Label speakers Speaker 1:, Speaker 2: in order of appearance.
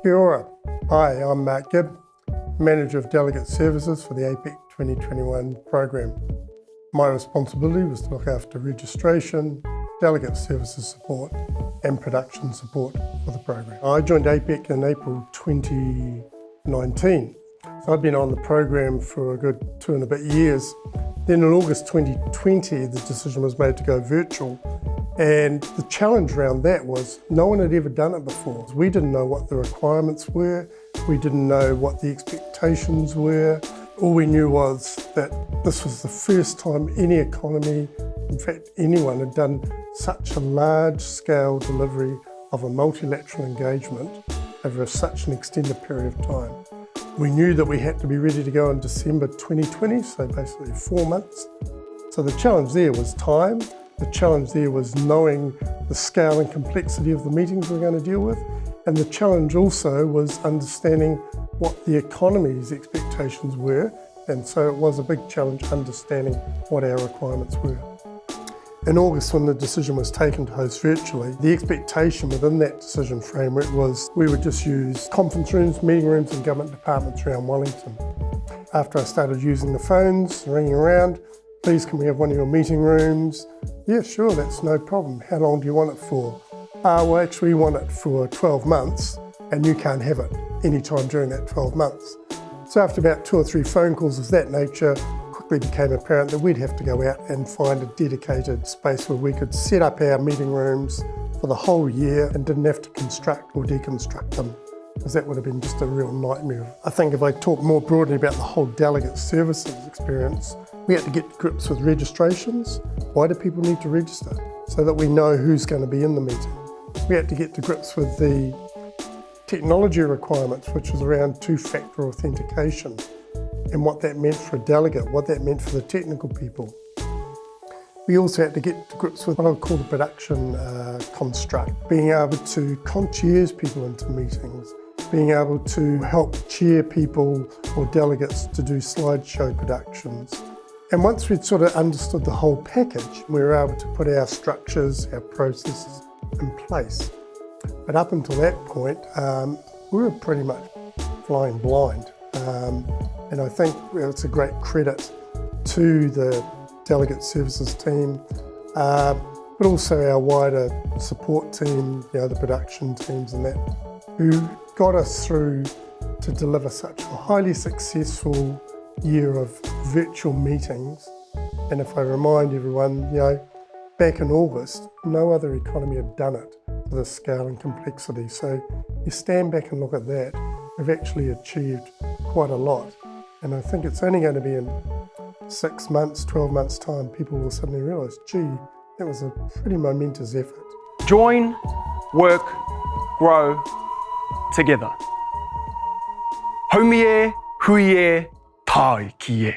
Speaker 1: Kia ora. Hi, I'm Gibb, Manager of Delegate Services for the APEC21 program. My responsibility was to look after registration, delegate services support and production support for the program. I joined APEC in April 2019, so I'd been on the program for a good 2 and a bit years. Then in August 2020, the decision was made to go virtual. And the challenge around that was no one had ever done it before. We didn't know what the requirements were. We didn't know what the expectations were. All we knew was that this was the first time any economy, in fact anyone, had done such a large-scale delivery of a multilateral engagement over such an extended period of time. We knew that we had to be ready to go in December 2020, so basically 4 months. So the challenge there was time. The challenge there was knowing the scale and complexity of the meetings we're going to deal with. And the challenge also was understanding what the economy's expectations were. And so it was a big challenge understanding what our requirements were. In August, when the decision was taken to host virtually, the expectation within that decision framework was we would just use conference rooms, meeting rooms and government departments around Wellington. After I started using the phones, ringing around, please can we have one of your meeting rooms? Yeah, sure, that's no problem. How long do you want it for? Well, actually we want it for 12 months and you can't have it any time during that 12 months. So after about 2 or 3 phone calls of that nature, quickly became apparent that we'd have to go out and find a dedicated space where we could set up our meeting rooms for the whole year and didn't have to construct or deconstruct them, because that would have been just a real nightmare. I think if I talk more broadly about the whole delegate services experience, we had to get to grips with registrations. Why do people need to register? So that we know who's going to be in the meeting. We had to get to grips with the technology requirements, which was around 2-factor authentication, and what that meant for a delegate, what that meant for the technical people. We also had to get to grips with what I would call the production construct, being able to concierge people into meetings, being able to help chair people or delegates to do slideshow productions. And once we'd sort of understood the whole package, we were able to put our structures, our processes in place. But up until that point, we were pretty much flying blind. And I think it's a great credit to the delegate services team, but also our wider support team, the production teams and that, who got us through to deliver such a highly successful year of virtual meetings. And if I remind everyone, back in August, no other economy had done it to this scale and complexity. So you stand back and look at that, we've actually achieved quite a lot. And I think it's only going to be in 6 months, 12 months time, people will suddenly realise, gee, that was a pretty momentous effort.
Speaker 2: Join, work, grow together. Haumie, huie, tai ki e.